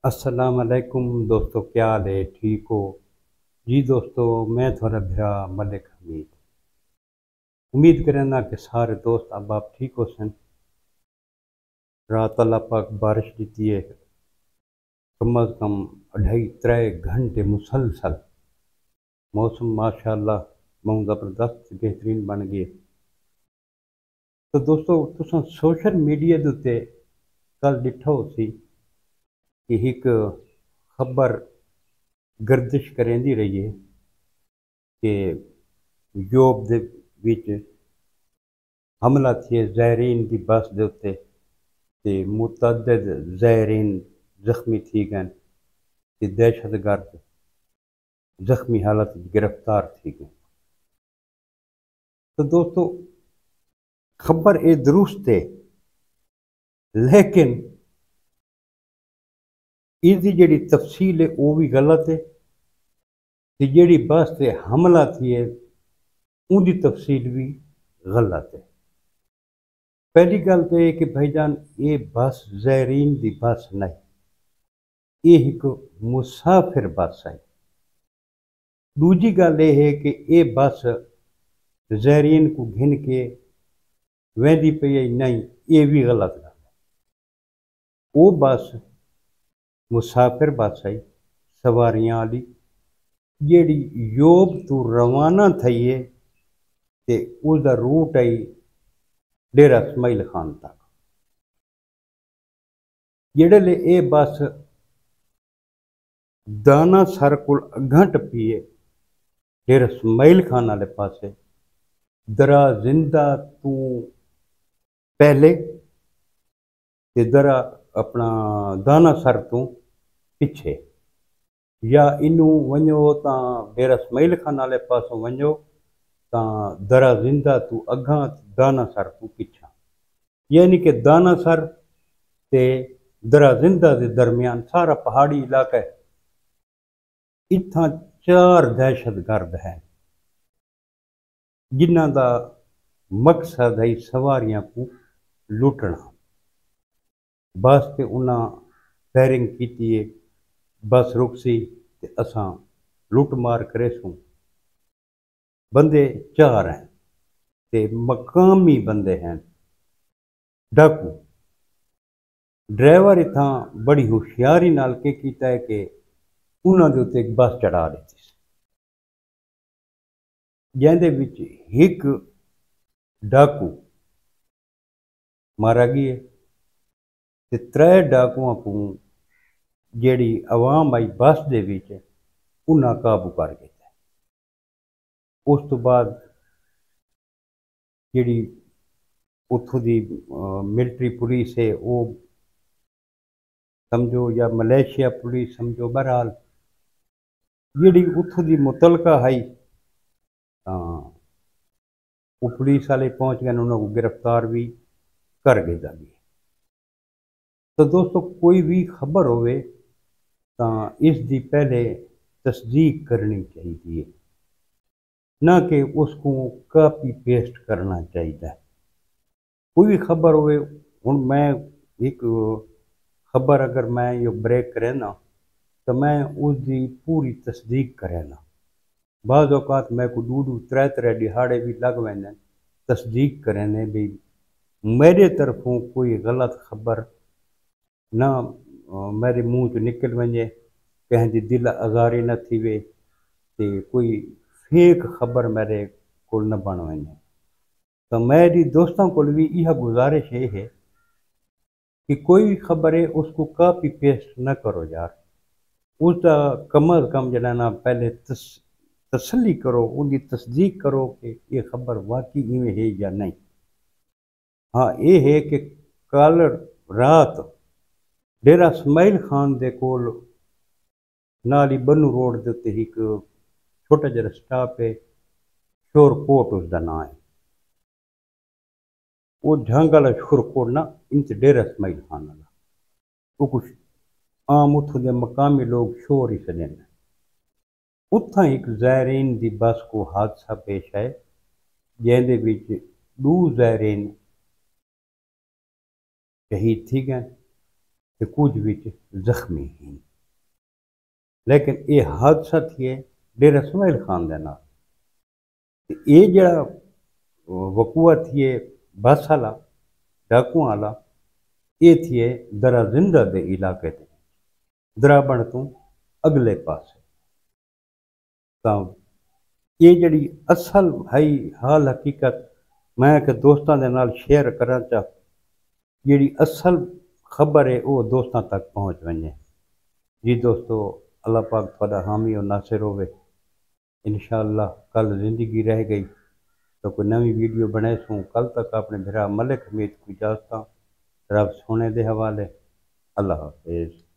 अस्सलाम वालेकुम दोस्तों, क्या हाल है? ठीक हो जी दोस्तों। मैं थोड़ा भरा मलिक हमीद उम्मीद करना कि सारे दोस्त अब आप ठीक हो सन। रात अल्लाह पाक बारिश दी है, कम अज़ कम 2.5-3 घंटे मुसलसल। मौसम माशाअल्लाह बहुत ज़बरदस्त बेहतरीन बन गए। तो दोस्तों तुसां सोशल मीडिया के उत्ते कल डिठो सी कि एक खबर गर्दिश करेंदी रही है कि यूरोप दे विच हमला थिए ज़ायरीन की बस के उत्ते ते मुतअद्दिद ज़ायरीन जख्मी थी गए ते दहशतगर्द जख्मी हालत में गिरफ्तार थी गए। तो दोस्तों खबर ये दुरुस्त है, लेकिन इसकी जी तफसील है वो भी गलत है कि जी बस से हमला थी है उनकी तफसील भी गलत है। पहली गल तो यह कि भाईजान ये बस ज़ायरीन की बस नहीं, ये एक मुसाफिर बस है। दूजी गल यह है कि ये बस ज़ायरीन को घिन के वेंदी पई है, नहीं, ये भी गलत गल है। वो बस मुसाफिर बस है सवारियां वाली, जिहड़ी योग तो रवाना थई है ते उसका रूट है डेरा इस्माइल खान तक। जिहड़े ये बस दाना सर को अग्गां टप्पी है डेरा इस्माइल खान वाले पासे, दरा जिंदा तू पहले ते दरा अपना दाना सर तू पिछे, या इनू वञो तां डेरा इस्माइल खान वाले पासों वञो तां दरा जिंदा तू अग्गां दाना सर तू पिछा। यानी कि दाना सर ते दरा जिंदा के दरमियान सारा पहाड़ी इलाका है। इत्थां 4 दहशतगर्द हैं जिन्हां दा मकसद है सवारियां को लुटना। बस ते उन्हां फायरिंग की है, बस रुकसी ते असां लुट मार करेसूं। बंदे 4 हैं ते मकामी बंदे हैं डाकू। ड्राइवर इत्थां बड़ी होशियारी नाल के कीता है कि उन्हां दे उत्ते एक बस चढ़ा दी जिहदे विच एक डाकू मारा गया ते 3 डाकुआं को जिहड़ी आवाम आई बस दे विच उन्हां काबू कर लिया। उस तो बाद जिहड़ी उत्थों दी मिलिट्री पुलिस है वो समझो या मलेशिया पुलिस समझो, बहरहाल जिहड़ी उत्थों दी मुतलका है वो पुलिस वाले पहुंच गए, उन्होंने गिरफ्तार भी कर गए जागी। तो दोस्तों कोई भी खबर होवे तो इसकी पहले तस्दीक करनी चाहिए, ना कि उसको कापी पेस्ट करना चाहिए। कोई भी खबर होवे, हुण मैं एक खबर अगर मैं ये ब्रेक करे ना तो मैं उसकी पूरी तस्दीक करे ना। बाज़ औकात मैं को 2-3 दिहाड़े भी लग वेंदे तस्दीक करने भी मेरे तरफों कोई गलत खबर ना मेरे मुंह चो निकल वञे, कंहिंजी दिल आज़ारी न थी वे ते कोई फेक खबर मेरे को न बन वञे। तो मेरी दोस्तों को भी यह गुजारिश ये है कि कोई भी खबर है उसको कापी पेस्ट न करो यार। उसका कम अज़ कम जरा ना पहले तसल्ली करो, उनकी तस्दीक करो कि ये खबर वाकई इवें है या नहीं। हाँ ये है कि कल रात डेरा इस्माइल खान दे कोल नाल ही बन्नू रोड के उत्ते एक छोटा जहा स्टाप है, शोरकोट उसका नाम है। वो ढंग वाला शोरकोट ना इंच डेरा इस्माइल खान वाला वो कुछ आम उत्थों के मकामी लोग शोर ही सजन। उत्थां एक ज़ायरीन की बस को हादसा पेश आए जिहदे विच 2 ज़ायरीन शहीद थी गए ते कुछ विच जख्मी हैं। लेकिन ये हादसा थिए डेरा सुहेल खान दे नाल। ते ये जड़ा वकूआ थिए बस वाला डाकुआं वाला, ये थिए दरा जिंदा दे इलाके ते दराबण तो अगले पासे। तो ये जड़ी असल भाई हाल हकीकत मैं के दोस्तों के नाल शेयर करा चाह, जड़ी असल खबर है वो दोस्तों तक पहुँच वने। जी दोस्तों, अल्लाह पाक तुहाडा हामी और नासिर होवे। इंशाअल्लाह कल जिंदगी रह गई तो कोई नवी वीडियो बनाए सूँ। कल तक अपने भरा मलिक हमीद को इजाजत, रब सोने दे हवाले। अल्लाह हाफिज़।